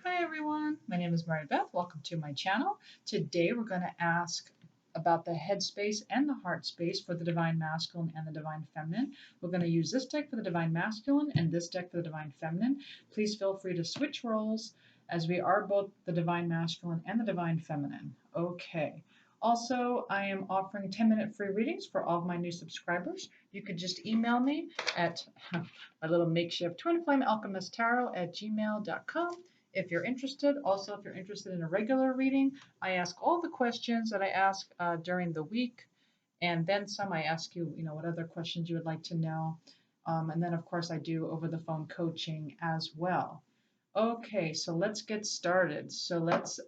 Hi everyone, my name is Mary Beth. Welcome to my channel. Today we're going to ask about the head space and the heart space for the Divine Masculine and the Divine Feminine. We're going to use this deck for the Divine Masculine and this deck for the Divine Feminine. Please feel free to switch roles as we are both the Divine Masculine and the Divine Feminine. Okay. Also, I am offering 10-minute free readings for all of my new subscribers. You could just email me at my little makeshift twin flame alchemist tarot at gmail.com. If you're interested. Also, if you're interested in a regular reading, I ask all the questions that I ask during the week, and then some. I ask you, what other questions you would like to know, and then of course I do over the phone coaching as well. Okay, so let's get started. So let's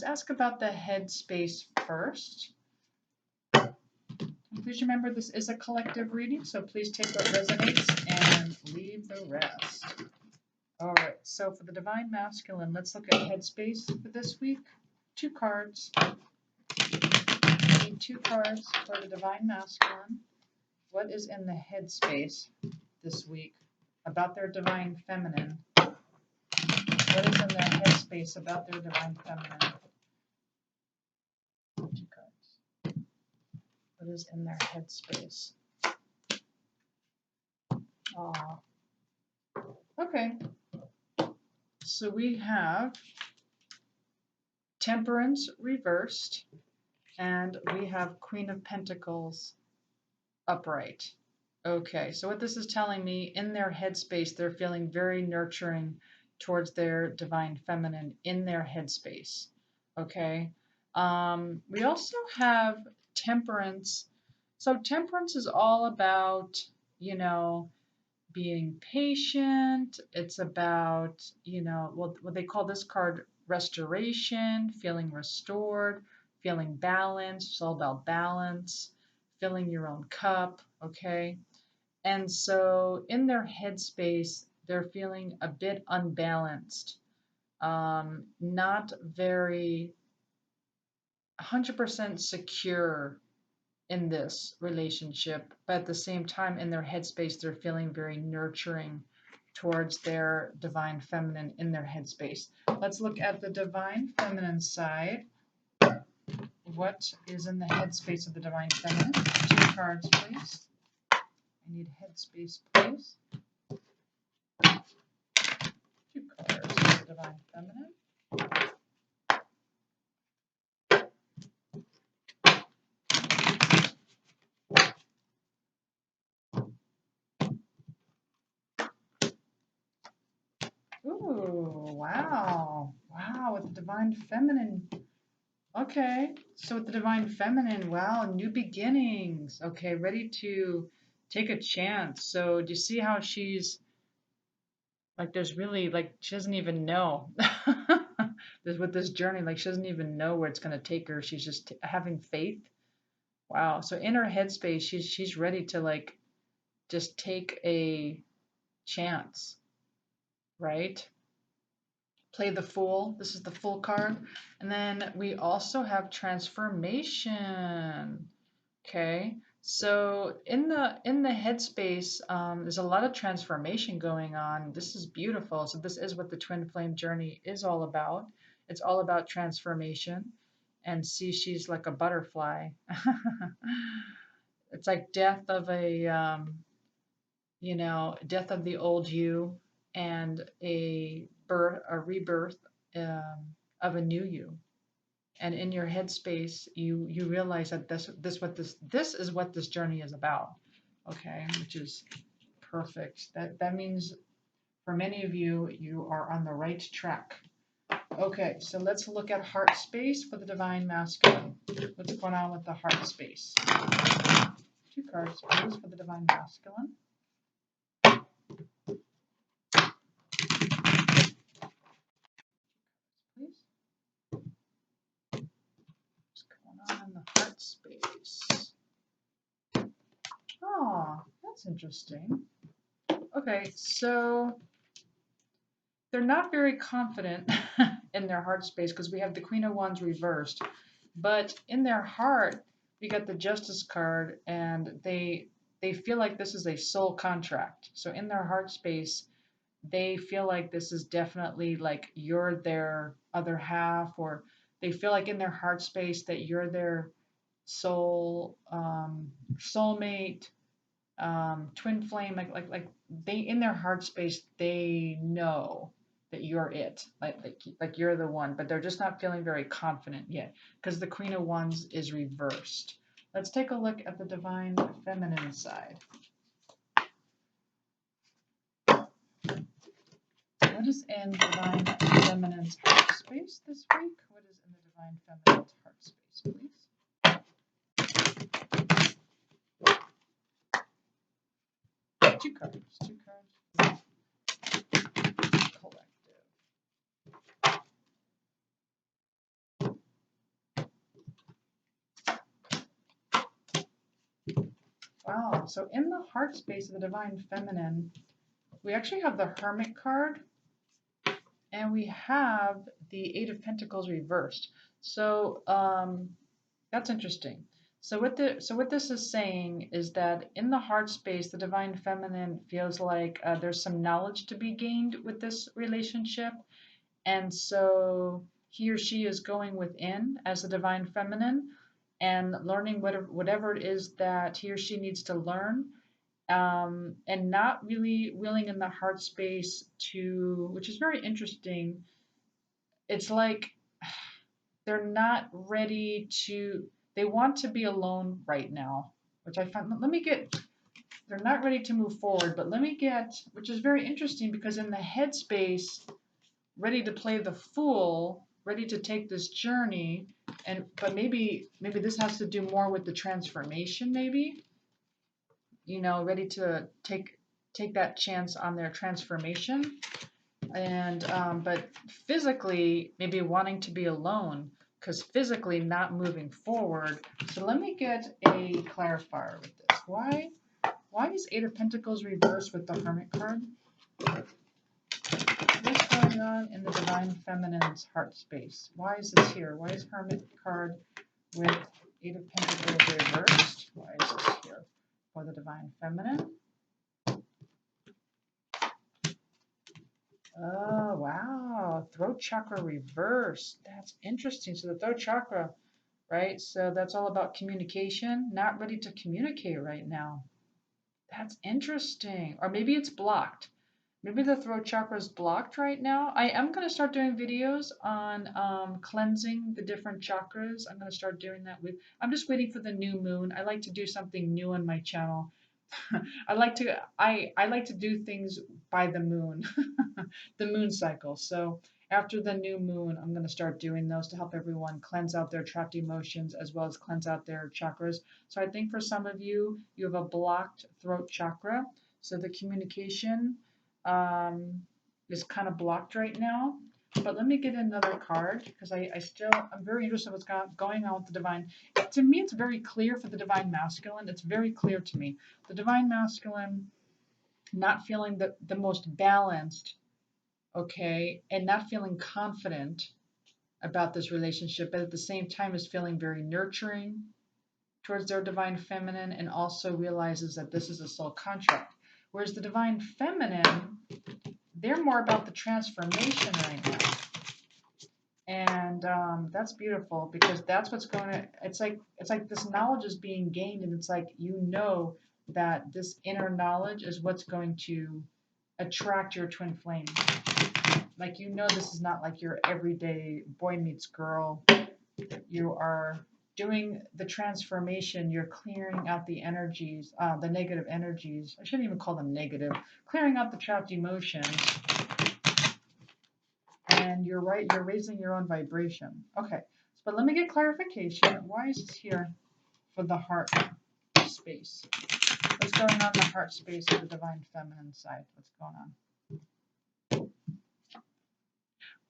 ask about the head space first. And please remember this is a collective reading, so please take what resonates and leave the rest. All right, so for the Divine Masculine, let's look at headspace for this week. 2 cards. I need 2 cards for the Divine Masculine. What is in the headspace this week about their Divine Feminine? What is in their headspace about their Divine Feminine? 2 cards. What is in their headspace? Oh, okay. So we have Temperance reversed, and we have Queen of Pentacles upright. Okay, so what this is telling me, in their headspace, they're feeling very nurturing towards their Divine Feminine in their headspace. Okay. We also have Temperance. So Temperance is all about, being patient. It's about, what they call this card restoration, feeling restored, feeling balanced. It's all about balance, filling your own cup, okay? And so in their headspace, they're feeling a bit unbalanced, not very 100% secure in this relationship, but at the same time, in their headspace, they're feeling very nurturing towards their Divine Feminine in their headspace. Let's look at the Divine Feminine side. What is in the headspace of the Divine Feminine? 2 cards, please. I need headspace, please. 2 cards for the Divine Feminine. Ooh, wow. Wow, with the Divine Feminine. Okay, so with the Divine Feminine, wow, new beginnings. Okay, ready to take a chance. So do you see how she's, like, there's really, like, she doesn't even know. With this journey, like, she doesn't even know where it's going to take her. She's just having faith. Wow, so in her headspace, she's ready to, like, just take a chance, right? Play the Fool. This is the Fool card. And then we also have Transformation. Okay. So in the headspace, there's a lot of transformation going on. This is beautiful. So this is what the twin flame journey is all about. It's all about transformation. And see, she's like a butterfly. It's like death of death of the old you and a rebirth of a new you. And in your headspace, you realize that this is what this journey is about. Okay, which is perfect. That means for many of you, you are on the right track. Okay, so let's look at heart space for the Divine Masculine. What's going on with the heart space? 2 cards, please, for the Divine Masculine. Please. What's going on in the heart space? Oh, that's interesting. Okay, so they're not very confident in their heart space because we have the Queen of Wands reversed. But in their heart, we got the Justice card, and they feel like this is a soul contract. So in their heart space, they feel like this is definitely like you're their other half, or they feel like in their heart space that you're their soulmate, twin flame, like they in their heart space they know that you're it, like you're the one, but they're just not feeling very confident yet because the Queen of Wands is reversed. Let's take a look at the divine feminine side. What is in divine feminine's heart space this week? What is in the divine feminine's heart space, please? Two cards. Collective. Wow. So in the heart space of the divine feminine, we actually have the Hermit card, and we have the Eight of Pentacles reversed. So that's interesting. So what this is saying is that in the heart space, the divine feminine feels like there's some knowledge to be gained with this relationship, and so he or she is going within as the divine feminine and learning whatever it is that he or she needs to learn, and not really willing in the heart space to, which is very interesting. It's like they're not ready to, they want to be alone right now, which I find, let me get, they're not ready to move forward, but let me get, which is very interesting because in the headspace, ready to play the fool, ready to take this journey, and but maybe this has to do more with the transformation, maybe, ready to take that chance on their transformation, and but physically maybe wanting to be alone because physically not moving forward. So let me get a clarifier with this. Why is Eight of Pentacles reversed with the Hermit card? What's going on in the divine feminine's heart space? Why is this here? Why is Hermit card with Eight of Pentacles reversed? Why is this here for the divine feminine? Oh, wow. Throat chakra reversed. That's interesting. So the throat chakra, right? So that's all about communication. Not ready to communicate right now. That's interesting. Or maybe it's blocked. Maybe the throat chakra is blocked right now. I am going to start doing videos on cleansing the different chakras. I'm going to start doing that I'm just waiting for the new moon. I like to do something new on my channel. I like to do things by the moon, the moon cycle. So after the new moon, I'm going to start doing those to help everyone cleanse out their trapped emotions as well as cleanse out their chakras. So I think for some of you, you have a blocked throat chakra. So the communication is kind of blocked right now. But let me get another card because I'm very interested in what's going on with the divine. To me, it's very clear for the divine masculine. It's very clear to me. The divine masculine not feeling the most balanced, okay, and not feeling confident about this relationship, but at the same time is feeling very nurturing towards their divine feminine and also realizes that this is a soul contract. Whereas the divine feminine, they're more about the transformation right now. And that's beautiful because that's what's going to, it's like this knowledge is being gained, and it's like, that this inner knowledge is what's going to attract your twin flame. Like, this is not like your everyday boy meets girl. You are doing the transformation. You're clearing out the energies, the negative energies. I shouldn't even call them negative. Clearing out the trapped emotions. And you're right, you're raising your own vibration. Okay, but let me get clarification. Why is this here for the heart space? What's going on in the heart space of the divine feminine side? What's going on?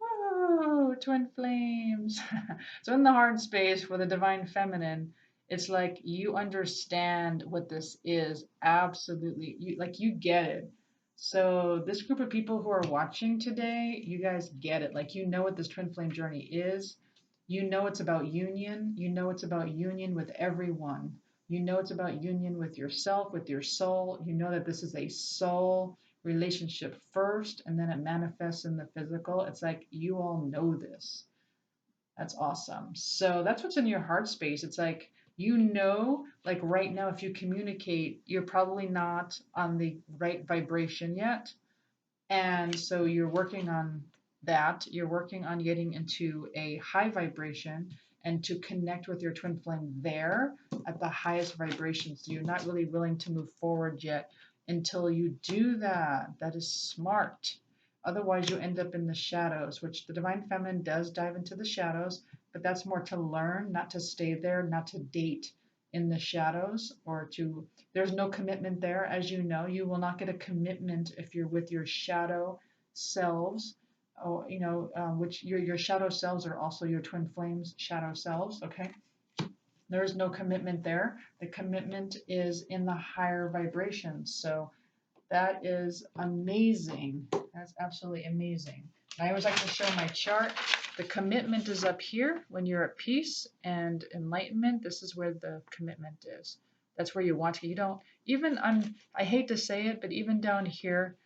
Woo, twin flames. So in the heart space for the divine feminine, it's like you understand what this is. Absolutely. You get it. So this group of people who are watching today, you guys get it. Like, what this twin flame journey is. It's about union. It's about union with everyone. It's about union with yourself, with your soul. That this is a soul relationship first, and then it manifests in the physical. It's like you all know this. That's awesome. So that's what's in your heart space. It's like, like right now, if you communicate, you're probably not on the right vibration yet. And so you're working on that. You're working on getting into a high vibration and to connect with your twin flame there at the highest vibration. So you're not really willing to move forward yet until you do that. That is smart. Otherwise, you end up in the shadows, which the Divine Feminine does dive into the shadows, but that's more to learn, not to stay there, not to date in the shadows or to, there's no commitment there. As you know, you will not get a commitment if you're with your shadow selves, or, which your shadow selves are also your twin flames shadow selves. Okay. There's no commitment there. The commitment is in the higher vibrations. So that is amazing. That's absolutely amazing. I always like to show my chart. The commitment is up here when you're at peace and enlightenment. This is where the commitment is. That's where you want to. You don't even. I hate to say it, but even down here,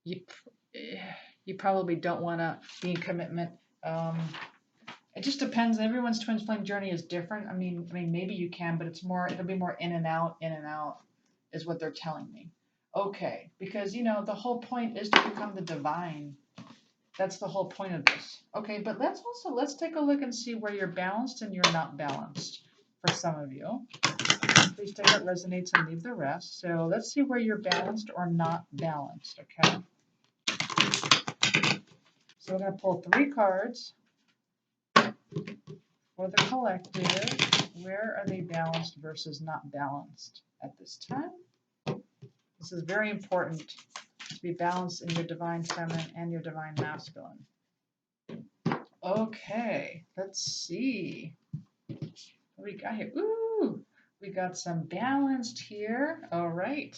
you probably don't want to be in commitment. It just depends. Everyone's twin flame journey is different. I mean, maybe you can, but it'll be more in and out, is what they're telling me. Okay, because the whole point is to become the divine. That's the whole point of this. Okay, but let's take a look and see where you're balanced and you're not balanced for some of you. Please take what resonates and leave the rest. So let's see where you're balanced or not balanced, okay? So we're going to pull 3 cards for the collective. Where are they balanced versus not balanced at this time? This is very important to be balanced in your divine feminine and your divine masculine. Okay, let's see what we got here. Ooh, we got some balanced here. All right.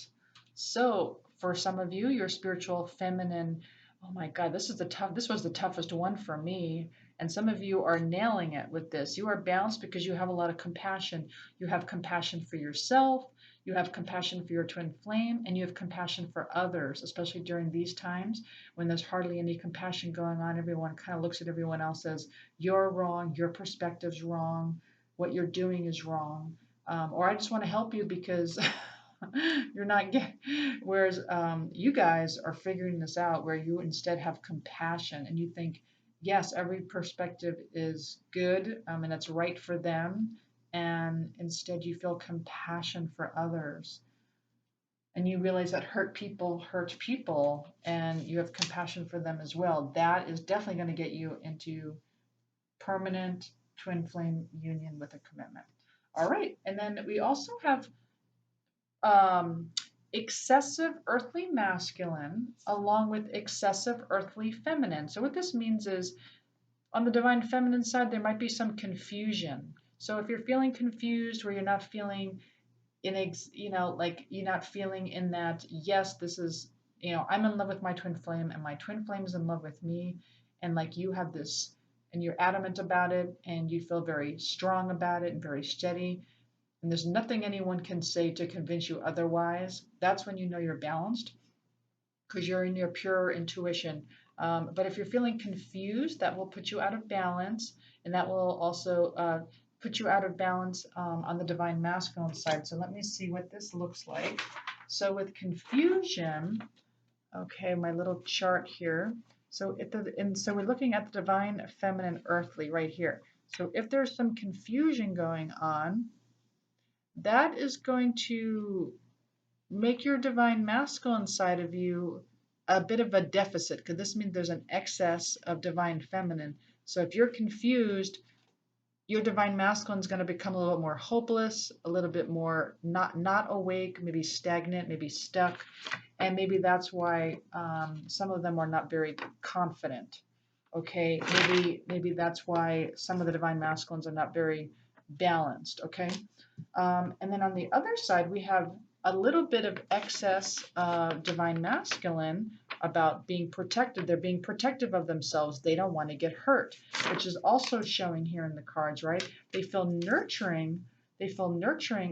So for some of you, your spiritual feminine, oh my God, this was the toughest one for me. And some of you are nailing it with this. You are balanced because you have a lot of compassion. You have compassion for yourself. You have compassion for your twin flame, and you have compassion for others, especially during these times when there's hardly any compassion going on. Everyone kind of looks at everyone else as you're wrong, your perspective's wrong, what you're doing is wrong. Or I just want to help you because you're not getting, whereas you guys are figuring this out where you instead have compassion and you think, yes, every perspective is good and it's right for them. And instead you feel compassion for others. And you realize that hurt people and you have compassion for them as well. That is definitely going to get you into permanent twin flame union with a commitment. All right. And then we also have excessive earthly masculine along with excessive earthly feminine. So what this means is on the divine feminine side, there might be some confusion. So if you're feeling confused where you're not feeling like you're not feeling in that, yes, this is, I'm in love with my twin flame and my twin flame is in love with me. And like you have this and you're adamant about it and you feel very strong about it and very steady. And there's nothing anyone can say to convince you otherwise. That's when you know you're balanced because you're in your pure intuition. But if you're feeling confused, that will put you out of balance, and that will also put you out of balance on the divine masculine side. So let me see what this looks like. So with confusion, okay, my little chart here. So so we're looking at the divine feminine earthly right here. So if there's some confusion going on, that is going to make your divine masculine side of you a bit of a deficit, because this means there's an excess of divine feminine. So if you're confused, your divine masculine is going to become a little bit more hopeless, a little bit more not awake, maybe stagnant, maybe stuck. And maybe that's why some of them are not very confident. Okay, maybe that's why some of the divine masculines are not very balanced. Okay, and then on the other side, we have a little bit of excess divine masculine about being protected. They're being protective of themselves. They don't want to get hurt, which is also showing here in the cards, right? They feel nurturing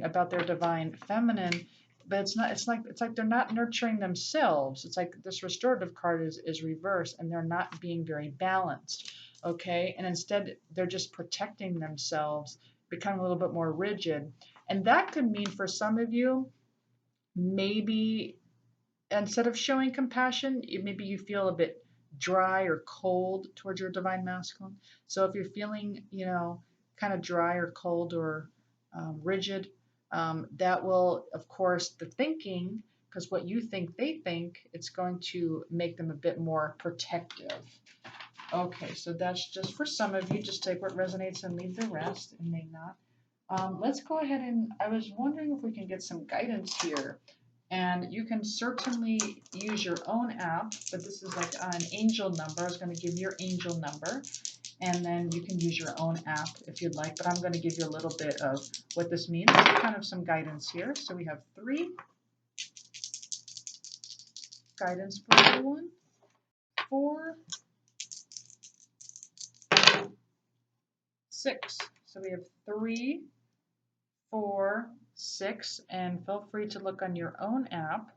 about their divine feminine but it's like they're not nurturing themselves. It's like this restorative card is reversed, and they're not being very balanced. Okay, and instead they're just protecting themselves, becoming a little bit more rigid. And that could mean for some of you, maybe instead of showing compassion, maybe you feel a bit dry or cold towards your divine masculine. So if you're feeling, kind of dry or cold or rigid, that will, of course, the thinking, because what you think they think, it's going to make them a bit more protective. Okay, so that's just for some of you. Just take what resonates and leave the rest. It may not. Let's go ahead and I was wondering if we can get some guidance here. And you can certainly use your own app, but this is like an angel number. I was going to give you your angel number, and then you can use your own app if you'd like, but I'm going to give you a little bit of what this means, kind of some guidance here. So we have 3 guidance for everyone, 4, 6. So we have 3, 4, 6, and feel free to look on your own app.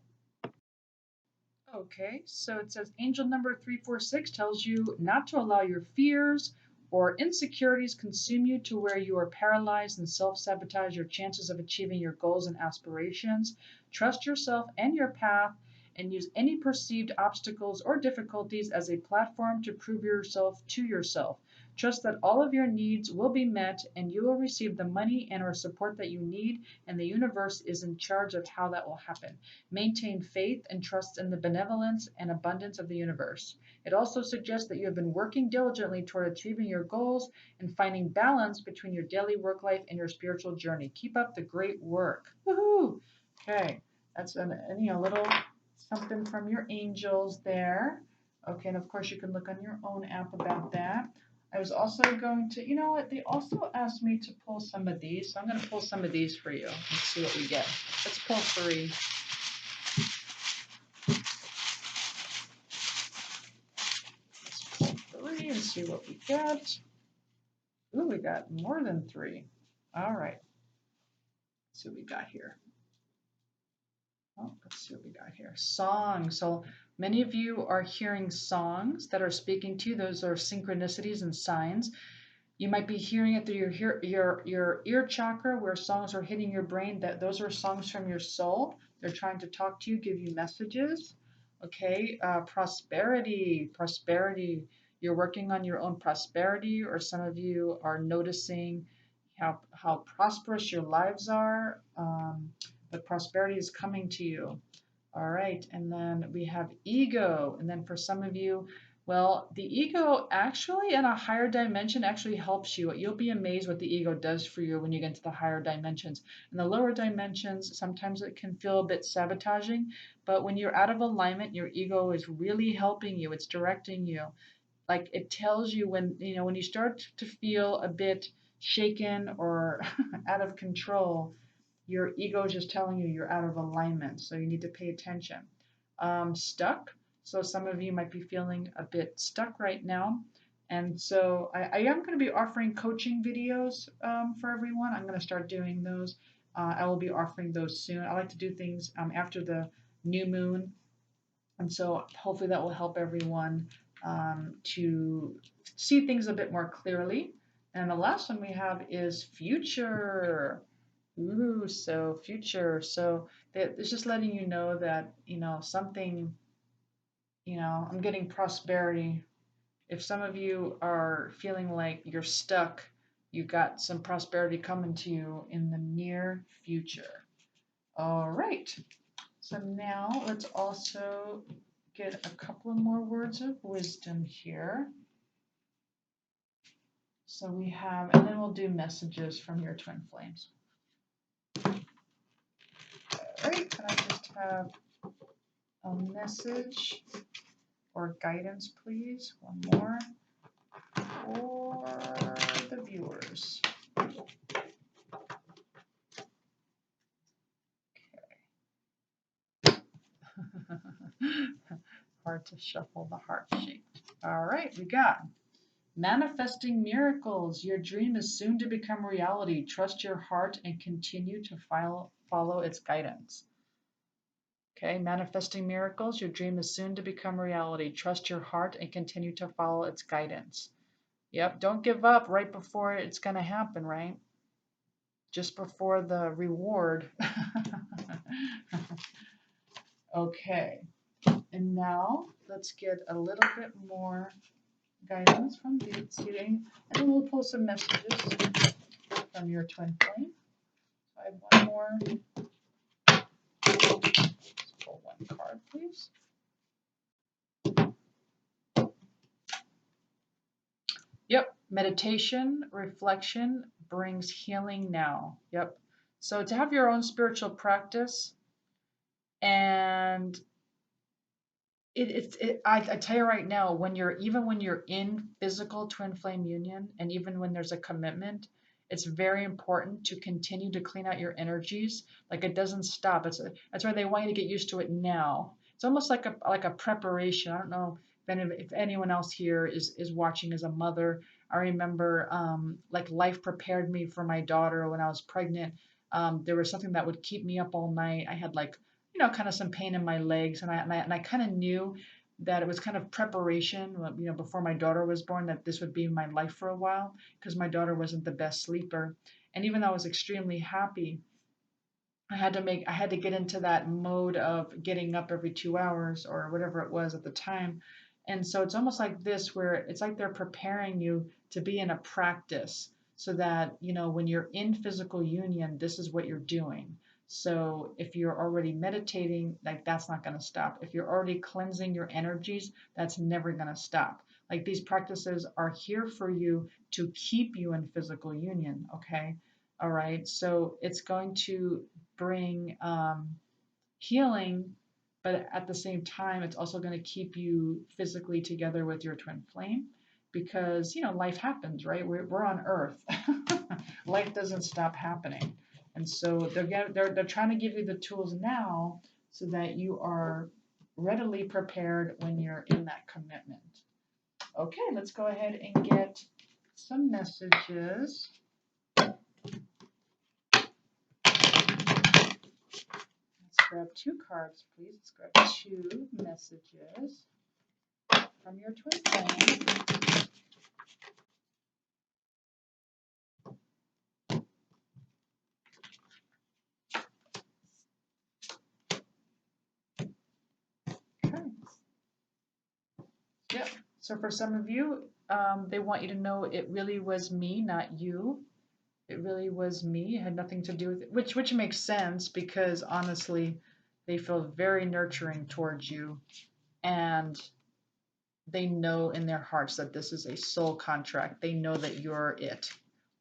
Okay, so it says angel number 346 tells you not to allow your fears or insecurities consume you to where you are paralyzed and self-sabotage your chances of achieving your goals and aspirations. Trust yourself and your path and use any perceived obstacles or difficulties as a platform to prove yourself to yourself. Trust that all of your needs will be met and you will receive the money and or support that you need, and the universe is in charge of how that will happen. Maintain faith and trust in the benevolence and abundance of the universe. It also suggests that you have been working diligently toward achieving your goals and finding balance between your daily work life and your spiritual journey. Keep up the great work. Woohoo! Okay, that's a little something from your angels there. Okay, and of course you can look on your own app about that. I was also going to, they also asked me to pull some of these, so I'm going to pull some of these for you and see what we get. Let's pull 3. Let's pull 3 and see what we get. Ooh, we got more than 3. All right. Let's see what we got here. Oh, let's see what we got here. Song. So many of you are hearing songs that are speaking to you. Those are synchronicities and signs. You might be hearing it through your ear chakra, where songs are hitting your brain. Those are songs from your soul. They're trying to talk to you, give you messages. Okay, prosperity. You're working on your own prosperity, or some of you are noticing how prosperous your lives are. But prosperity is coming to you. All right, and then we have ego, and then for some of you, well, the ego actually in a higher dimension actually helps you. You'll be amazed what the ego does for you when you get into the higher dimensions. In the lower dimensions, sometimes it can feel a bit sabotaging, but when you're out of alignment, your ego is really helping you. It's directing you. Like it tells you when you start to feel a bit shaken or out of control, your ego is just telling you you're out of alignment, so you need to pay attention. Stuck. So some of you might be feeling a bit stuck right now. And so I am going to be offering coaching videos for everyone. I'm going to start doing those. I will be offering those soon. I like to do things after the new moon. And so hopefully that will help everyone to see things a bit more clearly. And the last one we have is future. Ooh, so future. So it's just letting you know that, something, I'm getting prosperity. If some of you are feeling like you're stuck, you've got some prosperity coming to you in the near future. All right. So now let's also get a couple of more words of wisdom here. So we have, and then we'll do messages from your twin flames. All right, can I just have a message or guidance, please? One more for the viewers. Okay. Hard to shuffle the heart shape. All right, we got manifesting miracles. Your dream is soon to become reality. Trust your heart and continue to follow its guidance. Okay, manifesting miracles. Your dream is soon to become reality. Trust your heart and continue to follow its guidance. Yep, don't give up right before it's going to happen, right? Just before the reward. Okay, and now let's get a little bit more guidance from deep seating, and then we'll pull some messages from your twin flame. So I have one more. Let's pull one card, please. Yep, meditation, reflection brings healing now. Yep. So to have your own spiritual practice, and I tell you right now, when you're in physical twin flame union, and even when there's a commitment, it's very important to continue to clean out your energies. Like it doesn't stop. That's why they want you to get used to it now. It's almost like a preparation. I don't know if anyone else here is watching as a mother. I remember like life prepared me for my daughter when I was pregnant. There was something that would keep me up all night. I had like kind of some pain in my legs, and I kind of knew that it was kind of preparation, before my daughter was born, that this would be my life for a while, because my daughter wasn't the best sleeper. And even though I was extremely happy, I had to get into that mode of getting up every 2 hours or whatever it was at the time. And so it's almost like this, where it's like they're preparing you to be in a practice so that, when you're in physical union, this is what you're doing. So if you're already meditating, like that's not going to stop. If you're already cleansing your energies, that's never going to stop. Like these practices are here for you to keep you in physical union. Okay. All right. So it's going to bring healing, but at the same time, it's also going to keep you physically together with your twin flame, because life happens, right? We're on Earth. Life doesn't stop happening, and so they're trying to give you the tools now so that you are readily prepared when you're in that commitment. Okay, let's go ahead and get some messages. Grab 2 cards, please. Let's grab 2 messages from your twin flame. Okay. Yep. So for some of you, they want you to know it really was me, not you. It really was me. It had nothing to do with it, which makes sense, because honestly, they feel very nurturing towards you, and they know in their hearts that this is a soul contract. They know that you're it.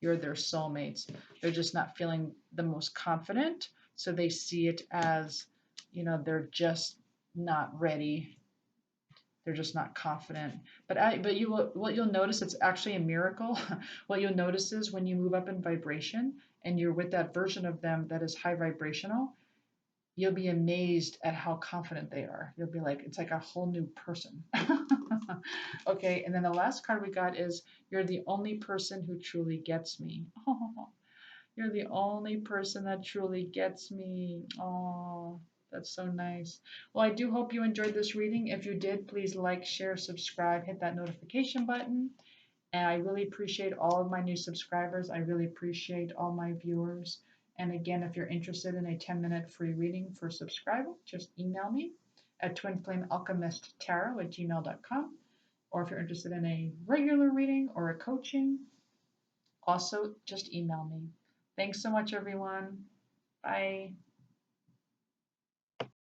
You're their soulmates. They're just not feeling the most confident. So they see it as, they're just not ready. They're just not confident. But what you'll notice, it's actually a miracle. What you'll notice is when you move up in vibration and you're with that version of them that is high vibrational, you'll be amazed at how confident they are. You'll be like, it's like a whole new person. Okay, and then the last card we got is, you're the only person who truly gets me. Oh, you're the only person that truly gets me. Oh, that's so nice. Well, I do hope you enjoyed this reading. If you did, please like, share, subscribe, hit that notification button. And I really appreciate all of my new subscribers. I really appreciate all my viewers. And again, if you're interested in a 10-minute free reading for subscribing, just email me at twinflamealchemisttarot@gmail.com. Or if you're interested in a regular reading or a coaching, also just email me. Thanks so much, everyone. Bye.